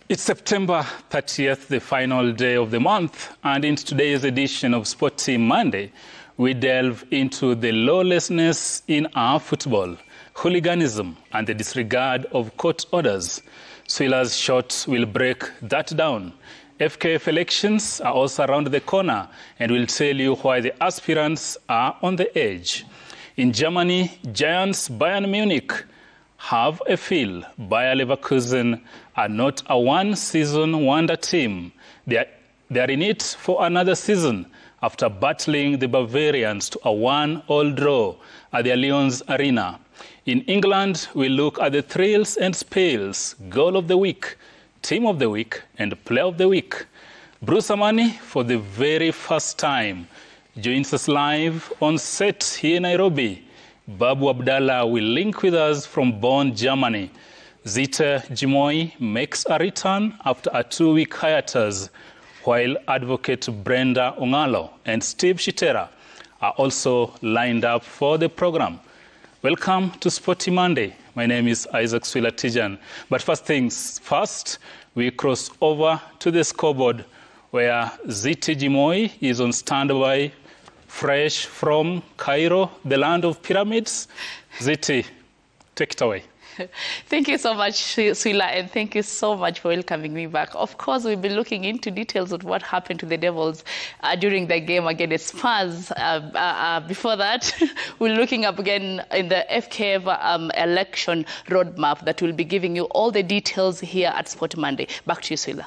It's September 30th, the final day of the month, and in today's edition of Sporty Monday, we delve into the lawlessness in our football, hooliganism, and the disregard of court orders. Swila's Shot will break that down. FKF elections are also around the corner, and we'll tell you why the aspirants are on the edge. In Germany, giants Bayern Munich have a feel. Bayer Leverkusen are not a one-season wonder team. They are in it for another season after battling the Bavarians to a 1-1 draw at the Allianz Arena. In England, we look at the thrills and spills, goal of the week, team of the week, and player of the week. Bruce Amani, for the very first time, joins us live on set here in Nairobi. Babu Abdallah will link with us from Bonn, Germany. Zita Jimoi makes a return after a 2-week hiatus, while Advocate Brenda Ongalo and Steve Shitera are also lined up for the program. Welcome to Sporty Monday. My name is Isaac Swila-Tijan. But first things first, we cross over to the scoreboard where Zita Jimoi is on standby, fresh from Cairo, the land of pyramids. Ziti, take it away. Thank you so much, Swila, and thank you so much for welcoming me back. Of course, we'll be looking into details of what happened to the Devils during the game against Spurs. Before that, we're looking up again in the FKF election roadmap that will be giving you all the details here at Sport Monday. Back to you, Swila.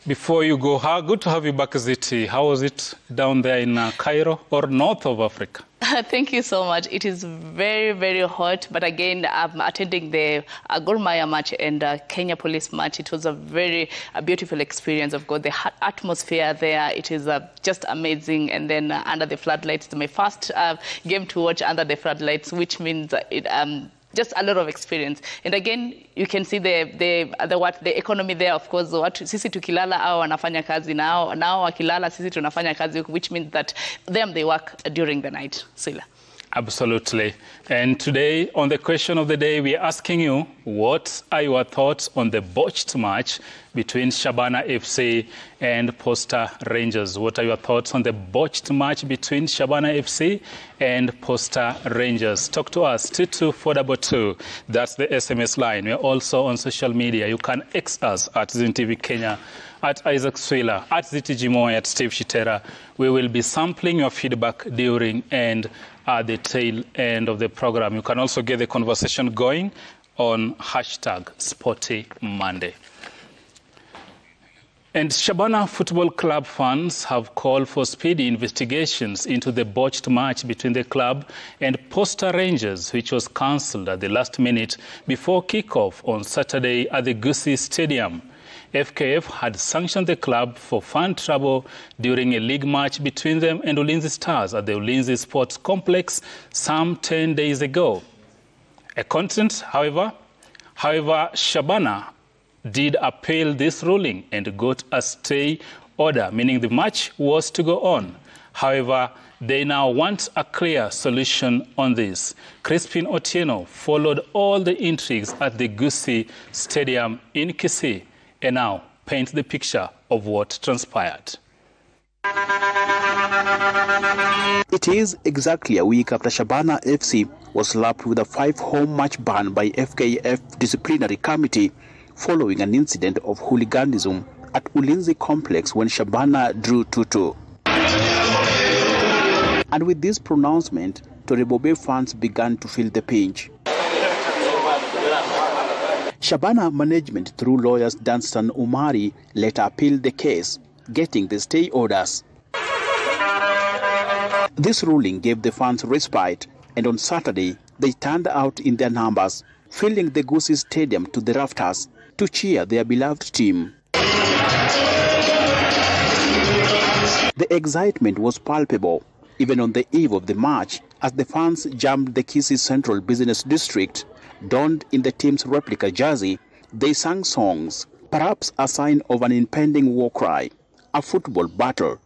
Before you go, good to have you back, Ziti. How was it down there in Cairo or north of Africa? Thank you so much. It is very, very hot. But again, I'm attending the Gor Mahia match and Kenya Police match. It was a very beautiful experience. Of course, the atmosphere there, it is just amazing. And then under the floodlights, it's my first game to watch under the floodlights, which means just a lot of experience. And again, you can see the economy there, of course. What sisi tukilala au wanafanya kazi nao wakilala sisi tunafanya kazi, which means that they work during the night. Sila. Absolutely. And today, on the question of the day, we're asking you, what are your thoughts on the botched match between Shabana FC and Posta Rangers? What are your thoughts on the botched match between Shabana FC and Posta Rangers? Talk to us, 22422. That's the SMS line. We're also on social media. You can X us at ZinTV Kenya, at Isaac Swila, at ZTGMO, at Steve Shitera. We will be sampling your feedback during and at the tail end of the program. You can also get the conversation going on hashtag Sporty Monday. And Shabana Football Club fans have called for speedy investigations into the botched match between the club and Posta Rangers, which was cancelled at the last minute before kickoff on Saturday at the Gusii Stadium. FKF had sanctioned the club for fan trouble during a league match between them and Ulinzi Stars at the Ulinzi Sports Complex some 10 days ago. A content, however, Shabana did appeal this ruling and got a stay order, meaning the match was to go on. However, they now want a clear solution on this. Crispin Otieno followed all the intrigues at the Gusii Stadium in Kisii and now paint the picture of what transpired. It is exactly a week after Shabana FC was slapped with a 5-home match ban by FKF disciplinary committee following an incident of hooliganism at Ulinzi complex when Shabana drew 2-2. And with this pronouncement, Torebobe fans began to feel the pinch. Shabana management, through lawyers Dunstan Umari, later appealed the case, getting the stay orders. This ruling gave the fans respite, and on Saturday, they turned out in their numbers, filling the Gusii Stadium to the rafters to cheer their beloved team. The excitement was palpable, even on the eve of the match, as the fans jammed the Kisii Central Business District. Donned in the team's replica jersey, they sang songs, perhaps a sign of an impending war cry, a football battle.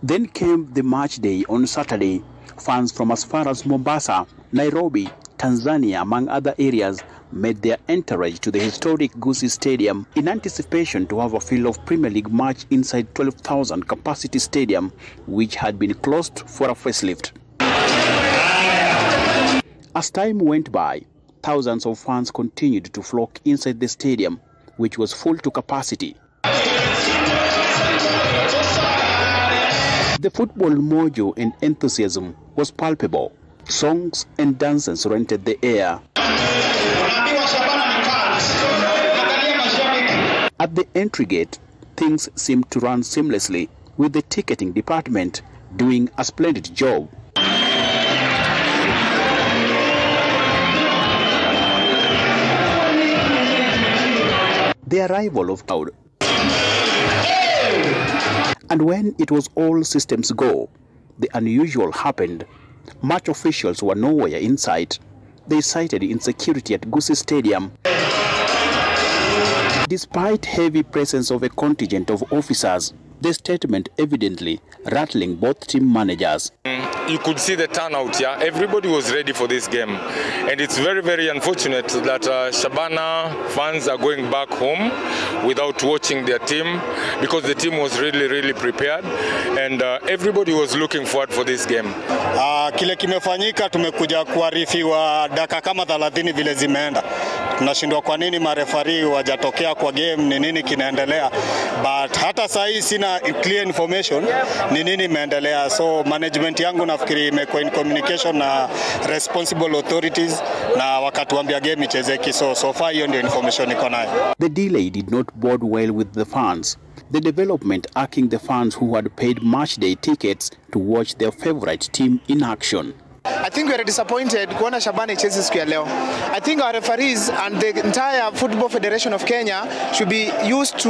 Then came the match day on Saturday. Fans from as far as Mombasa, Nairobi, Tanzania, among other areas, made their entourage to the historic Gusii Stadium in anticipation to have a feel of Premier League match inside 12,000 capacity stadium, which had been closed for a facelift. As time went by, thousands of fans continued to flock inside the stadium, which was full to capacity. The football mojo and enthusiasm was palpable. Songs and dances rented the air. At the entry gate, things seemed to run seamlessly, with the ticketing department doing a splendid job. The arrival of crowd. And when it was all systems go, the unusual happened. Match officials were nowhere in sight. They cited insecurity at Gusii Stadium. Despite heavy presence of a contingent of officers, the statement evidently rattling both team managers. You could see the turnout, yeah. Everybody was ready for this game. And it's very, very unfortunate that Shabana fans are going back home without watching their team, because the team was really, really prepared. And everybody was looking forward for this game. Kile kimefanyika, tumekuja kuarifiwa dakika kama 30 vile zimeenda. Tunashindwa kwa nini marefari wajatokea kwa game, ni nini kinaendelea. But hata sahi sina clear information ni nini imeendelea. So management yangu nafikiri imekuwa in communication na responsible authorities na wakatuambia game ichezeki. So far hiyo ndio information niko nayo. The delay did not bode well with the fans. The development irking the fans who had paid match day tickets to watch their favorite team in action. I think we are disappointed kuona Shabana icheze siku ya leo. I think our referees and the entire Football Federation of Kenya should be used to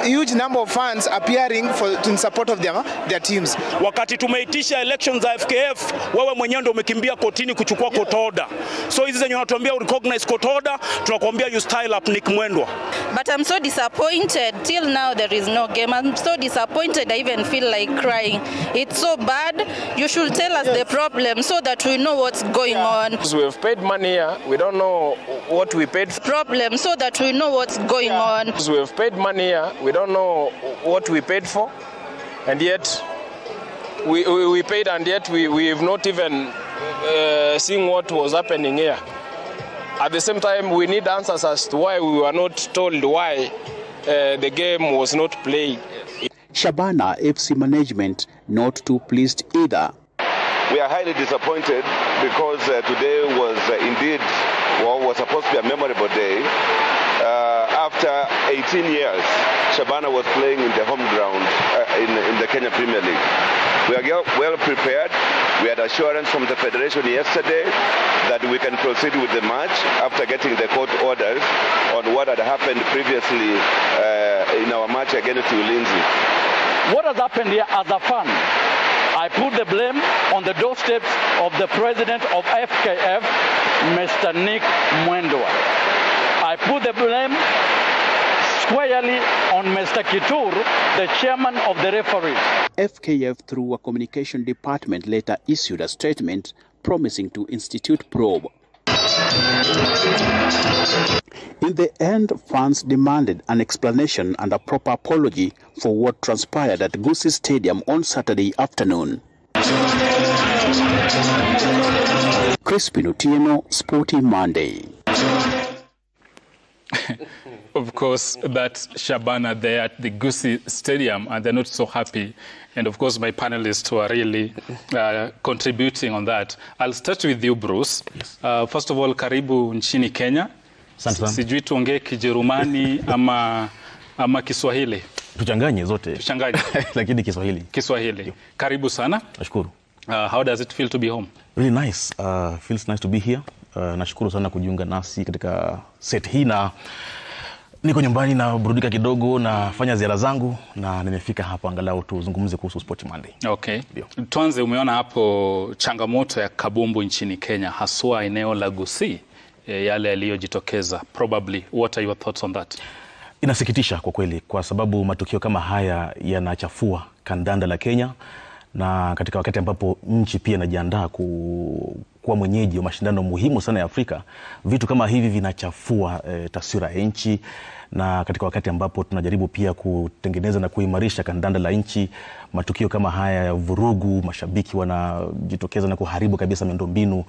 a huge number of fans appearing in support of their teams. Wakati tumeitisha elections za FKF, wewe mwenyewe ndio umekimbia kotini kuchukua court order. So hizi zenye unatuambia recognize court order, tunakuambia you style up Nick Mwendwa. But I'm so disappointed. Till now there is no game. I'm so disappointed. I even feel like crying. It's so bad. You should tell us the problem so that we know what's going on. We have paid money here. We don't know what we paid for. Problem so that we know what's going on. We have paid money here. We don't know what we paid for. And yet we paid, and yet we have not even seen what was happening here. At the same time, we need answers as to why we were not told why the game was not played. Shabana FC management not too pleased either. We are highly disappointed because today was indeed was supposed to be a memorable day. After 18 years, Shabana was playing in the home ground in the Kenya Premier League. We are well prepared. We had assurance from the Federation yesterday that we can proceed with the match after getting the court orders on what had happened previously in our match against Ulinzi. What has happened here as a fan? I put the blame on the doorsteps of the president of FKF, Mr. Nick Mwendwa. I put the blame squarely on Mr. Kitur, the chairman of the referees. FKF, through a communication department, later issued a statement promising to institute probe. In the end, fans demanded an explanation and a proper apology for what transpired at Gusii Stadium on Saturday afternoon. Crispin Otieno, Sporty Monday. Of course, that's Shabana there at the Gusii Stadium, and they're not so happy. And of course, my panelists who are really contributing on that. I'll start with you, Bruce. Yes. First of all, karibu nchini Kenya. Sijui tuongee Kijerumani ama Kiswahili. Tuchanganye zote. Tuchanganye. Lakini Kiswahili. Kiswahili. Karibu sana. Nashukuru. How does it feel to be home? Really nice. Feels nice to be here. Nashukuru sana kujiunga nasi katika set hii, na niko nyumbani na burudika kidogo, nafanya ziara zangu na nimefika hapa angalau tuzungumze kuhusu Sporty Monday. Okay. Tuanze, umeona hapo changamoto ya kabumbu nchini Kenya, haswa eneo la Gusii, yale yaliyojitokeza. Probably, what are your thoughts on that? Inasikitisha kwa kweli, kwa sababu matukio kama haya yanachafua kandanda la Kenya, na katika wakati ambapo nchi pia inajiandaa kuwa mwenyeji wa mashindano muhimu sana ya Afrika, vitu kama hivi vinachafua taswira ya nchi, na katika wakati ambapo tunajaribu pia kutengeneza na kuimarisha kandanda la nchi, matukio kama haya ya vurugu, mashabiki wanajitokeza na kuharibu kabisa miundombinu,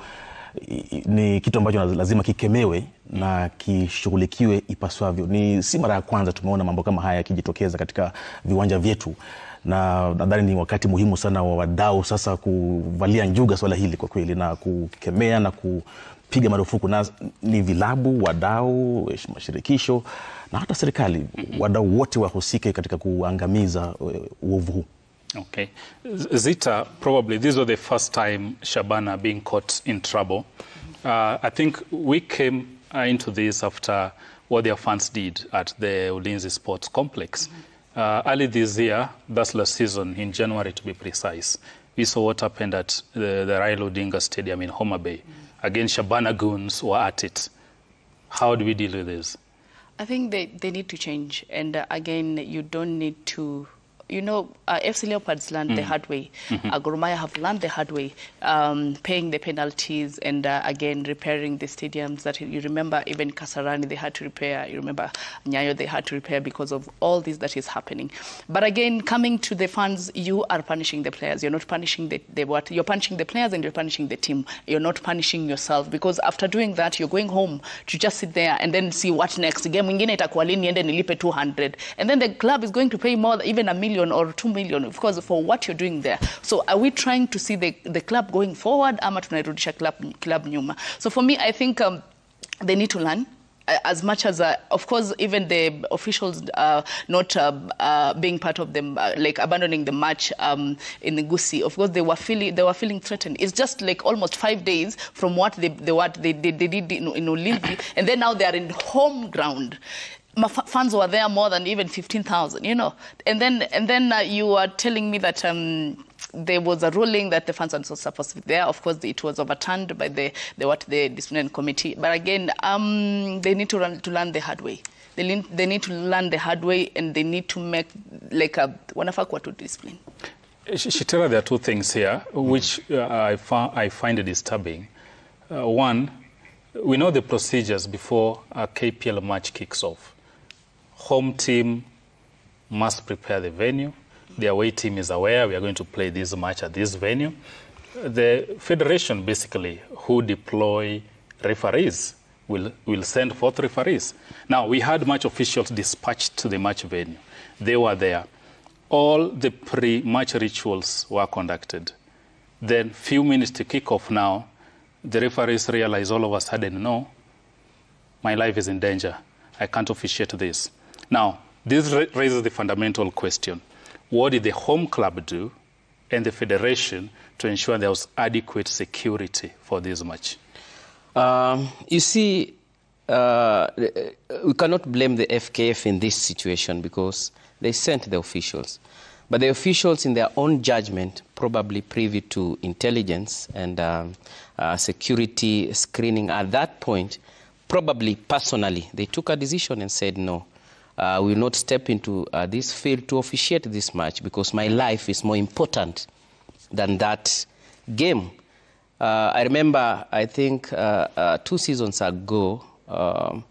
ni kitu ambacho lazima kikemewe na kishughulikiwe ipaswavyo. Ni si mara ya kwanza tumeona mambo kama haya yakijitokeza katika viwanja vyetu, na nadhani ni wakati muhimu sana wa wadau sasa kuvalia njuga swala hili kwa kweli, na kukemea na kupiga marufuku, na ni vilabu, wadau, mashirikisho na hata serikali, wadau wote wahusike katika kuangamiza uovu huu. Okay. Zita, probably this was the first time Shabana being caught in trouble. I think we came into this after what their fans did at the Ulinzi Sports Complex. Early this year, that's last season, in January to be precise, we saw what happened at the Raila Odinga Stadium in Homa Bay. Again, Shabana goons were at it. How do we deal with this? I think they need to change. And again, you don't need to... You know, FC Leopards learned the hard way. Gor Mahia have learned the hard way, paying the penalties and, again, repairing the stadiums that you remember. Even Kasarani, they had to repair. You remember Nyayo, they had to repair because of all this that is happening. But again, coming to the fans, you are punishing the players. You're not punishing you're punishing the players and you're punishing the team. You're not punishing yourself, because after doing that, you're going home to just sit there and then see what next. Game ingine itakuwa lini ende nilipe 200. And then the club is going to pay more, even $1 million or 2 million, of course, for what you're doing there. So are we trying to see the club going forward, ama tunairudisha club nyuma? So for me, I think they need to learn. As much as, of course, even the officials not being part of them, like abandoning the match in the Gusii, of course, they were feeling threatened. It's just like almost 5 days from what they did in Ulinzi, and then now they are in home ground. Fans were there more than even 15,000, you know. And then you are telling me that there was a ruling that the fans are not supposed to be there. Of course, it was overturned by the disciplinary committee. But again, they need to learn the hard way. They need to learn the hard way, and they need to make like a wanafakwa to discipline. Shitera, there are two things here which I find disturbing. One, we know the procedures before a KPL match kicks off. Home team must prepare the venue. The away team is aware we are going to play this match at this venue. The federation, basically, who deploy referees, will send forth referees. Now, we had match officials dispatched to the match venue. They were there. All the pre-match rituals were conducted. Then, few minutes to kick off now, the referees realize all of a sudden, no, my life is in danger. I can't officiate this. Now, this raises the fundamental question. What did the home club do and the federation to ensure there was adequate security for this match? You see, we cannot blame the FKF in this situation because they sent the officials. But the officials, in their own judgment, probably privy to intelligence and security screening at that point, probably personally, they took a decision and said, no, we will not step into this field to officiate this match because my life is more important than that game. I remember, I think, 2 seasons ago, a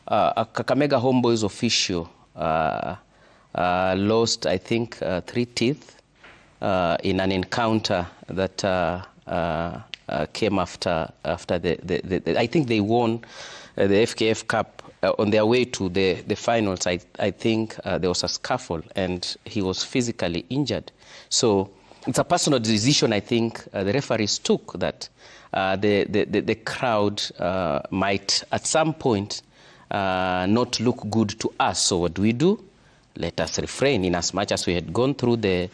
Kakamega Homeboys official lost, I think, 3 teeth in an encounter that came after I think they won the FKF Cup on their way to the finals. I think there was a scuffle and he was physically injured. So it's a personal decision, I think, the referees took that the crowd might at some point not look good to us. So what do? Let us refrain. In as much as we had gone through the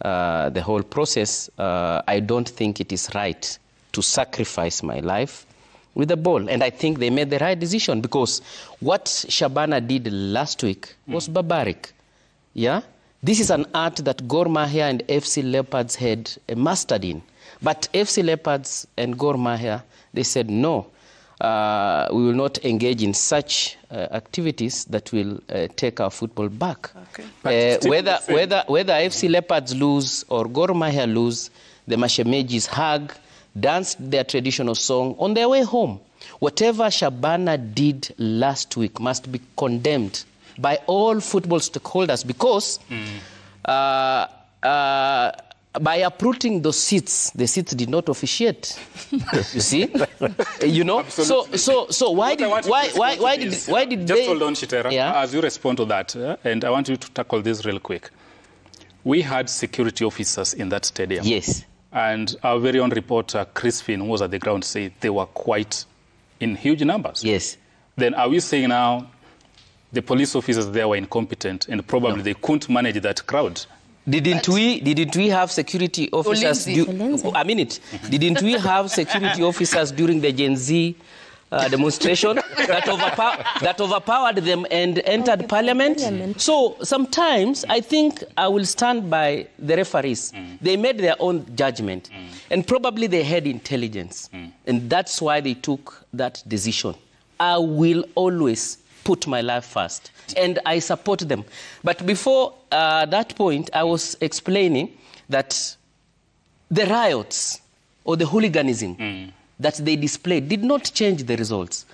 whole process, I don't think it is right to sacrifice my life with the ball. And I think they made the right decision because what Shabana did last week was barbaric. Yeah? This is an art that Gor Mahia and FC Leopards had mastered in. But FC Leopards and Gor Mahia, they said, no, we will not engage in such activities that will take our football back. Okay. Whether FC Leopards lose or Gor Mahia lose, the Mashemejis hug, danced their traditional song on their way home. Whatever Shabana did last week must be condemned by all football stakeholders because by uprooting those seats, the seats did not officiate. You see, you know. So why did just hold on, Chitera, as you respond to that, and I want you to tackle this real quick. We had security officers in that stadium. Yes. And our very own reporter, Chris Finn, who was at the ground, said they were quite in huge numbers. Yes. Then are we saying now the police officers there were incompetent and probably they couldn't manage that crowd? Didn't we have security officers? Didn't we have security officers during the Gen Z demonstration that overpowered them and entered Parliament? So sometimes I think I will stand by the referees. They made their own judgment, and probably they had intelligence, and that's why they took that decision. I will always put my life first, and I support them. But before that point, I was explaining that the riots or the hooliganism that they displayed did not change the results.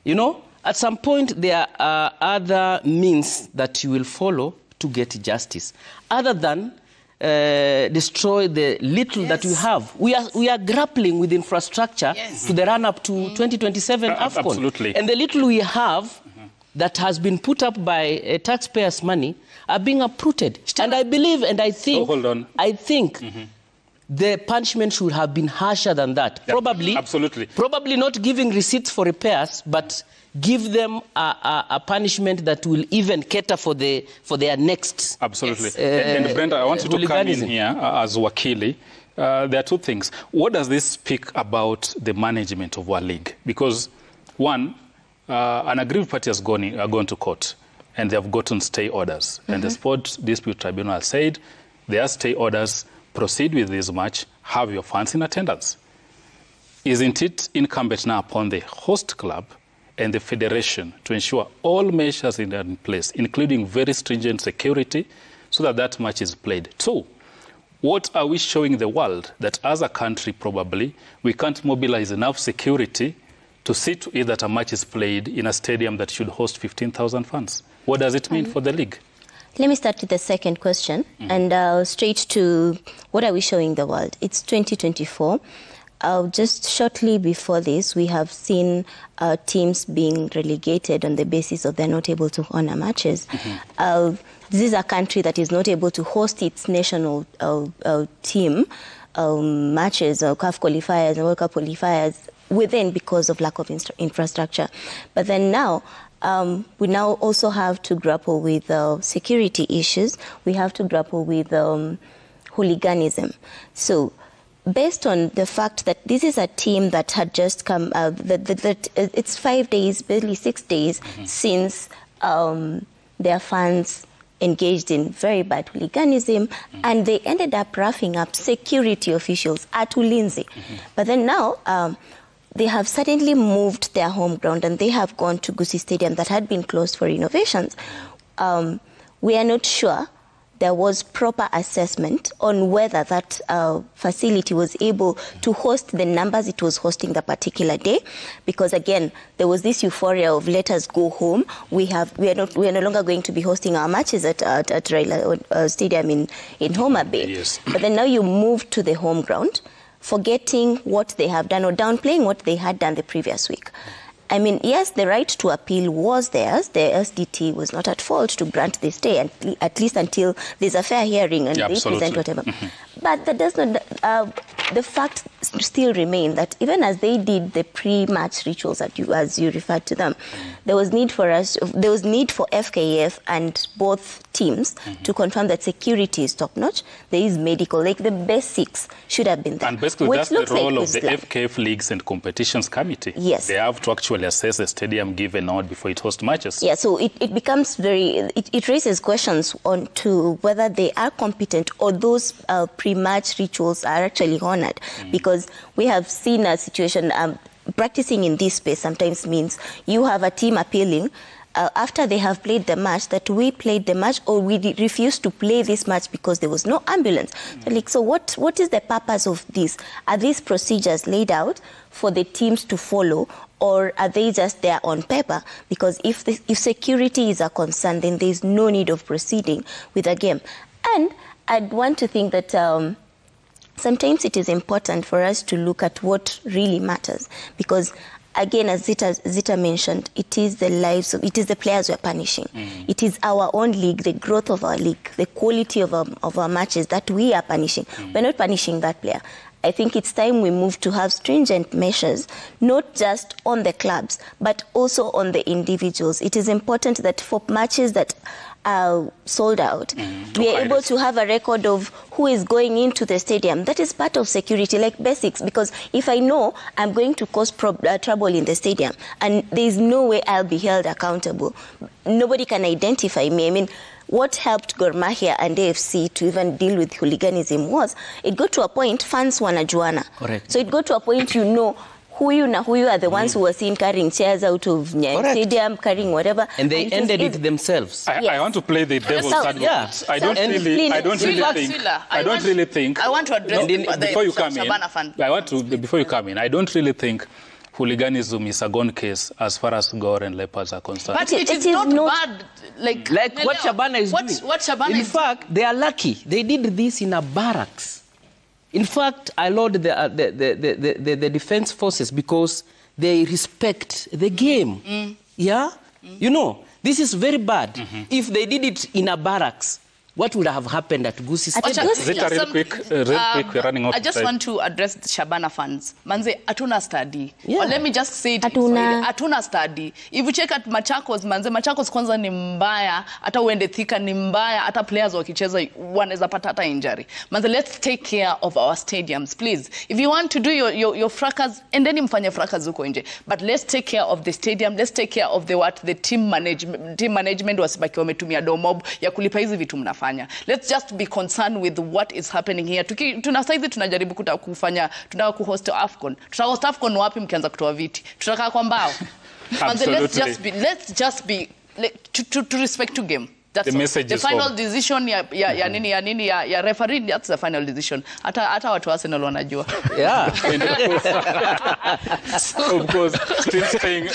You know, at some point there are other means that you will follow to get justice, other than destroy the little that we have. We are grappling with infrastructure to the run-up to 2027 AFCON. Absolutely. And the little we have that has been put up by taxpayers' money are being uprooted. And I believe and I think, I think the punishment should have been harsher than that. Probably not giving receipts for repairs, but give them a punishment that will even cater for their next. Absolutely. And Brenda, I want you to come in here as Wakili. There are two things. What does this speak about the management of our league? Because one, an aggrieved party has gone to court and they have gotten stay orders. And the Sports Dispute Tribunal said their stay orders, proceed with this match, have your fans in attendance. Isn't it incumbent now upon the host club and the federation to ensure all measures are in place, including very stringent security, so that that match is played? Two, what are we showing the world? That as a country, probably, we can't mobilize enough security to see to it that a match is played in a stadium that should host 15,000 fans. What does it mean for the league? Let me start with the second question, and straight to what are we showing the world? It's 2024. Just shortly before this, we have seen teams being relegated on the basis of they're not able to honor matches. This is a country that is not able to host its national team matches, or CAF qualifiers and World Cup qualifiers within because of lack of infrastructure. But then now, we now also have to grapple with security issues. We have to grapple with hooliganism. So, based on the fact that this is a team that had just come, that it's 5 days, barely 6 days since their fans engaged in very bad hooliganism, and they ended up roughing up security officials at Ulinzi. But then now, they have suddenly moved their home ground and they have gone to Gusii Stadium that had been closed for renovations. We are not sure there was proper assessment on whether that facility was able to host the numbers it was hosting the particular day, because again, there was this euphoria of let us go home. We are no longer going to be hosting our matches at Raila Stadium in Homa Bay. Yes. But then now you move to the home ground, forgetting what they have done or downplaying what they had done the previous week. I mean, yes, the right to appeal was theirs. The SDT was not at fault to grant this stay, at least until there's a fair hearing and they present whatever. But that does not, the fact still remains that even as they did the pre-match rituals, as you referred to them, there was need for FKF and both teams to confirm that security is top-notch. There is medical, like the basics should have been there. And basically that's the role of the FKF Leagues and Competitions Committee. Yes. They have to actually assess the stadium, give a nod before it hosts matches. Yeah, so it becomes it raises questions on to whether they are competent or those pre-match rituals are actually honored. Because we have seen a situation, practicing in this space sometimes means you have a team appealing, after they have played the match, that we played the match or we refused to play this match because there was no ambulance. So what is the purpose of this? Are these procedures laid out for the teams to follow, or are they just there on paper? Because if security is a concern, then there is no need of proceeding with a game. And I'd want to think that sometimes it is important for us to look at what really matters, because again, as Zita mentioned, it is the lives it is the players we are punishing. It is our own league, the growth of our league, the quality of our matches that we are punishing. We're not punishing that player. I think it's time we move to have stringent measures, not just on the clubs, but also on the individuals. It is important that for matches that are sold out, we are able to have a record of who is going into the stadium. That is part of security, like basics, because if I know I'm going to cause trouble in the stadium and there is no way I'll be held accountable, nobody can identify me. I mean, what helped Gor Mahia and AFC to even deal with hooliganism was it got to a point fans wanajuana. Correct. So it got to a point who you are the ones who were seen carrying chairs out of stadium, carrying whatever. And they ended it themselves. I want to play the devil's advocate. I don't really think. I want to address before you come in. Before you come in, I don't really think hooliganism is a gone case as far as Gor and Leopards are concerned. But it is not bad. Like what Shabana is doing. What Shabana in fact, they are lucky. They did this in a barracks. In fact, I laud the defense forces because they respect the game. Yeah? You know, this is very bad. If they did it in a barracks, what would have happened at Gusi Stadium? Real quick, we're running out of time. I just want to address the Shabana fans. Manze, atuna study. Or let me just say it. Atuna study. If you check at Machakos, manze, Machakos kwanza ni mbaya, ata uende Thika ni mbaya, ata players wakicheza wanaweza pata hata injury. Manze, let's take care of our stadiums, please. If you want to do your fracas, and then mfanye fracas huko nje. But let's take care of the stadium, let's take care of the team management wasibaki wametumia domob ya kulipa hizi vitu mnafanya. Let's just be concerned with what is happening here. Tunasaizi tunajaribu tunataka kuhost AFCON. Tutahost AFCON wapi mkianza kutoa viti? Tutaka kwa mbao. Let's just be to respect to game. That's the final decision ya referee, that's the final decision. Hata watu Arsenal wanajua. Yeah. Of course, still staying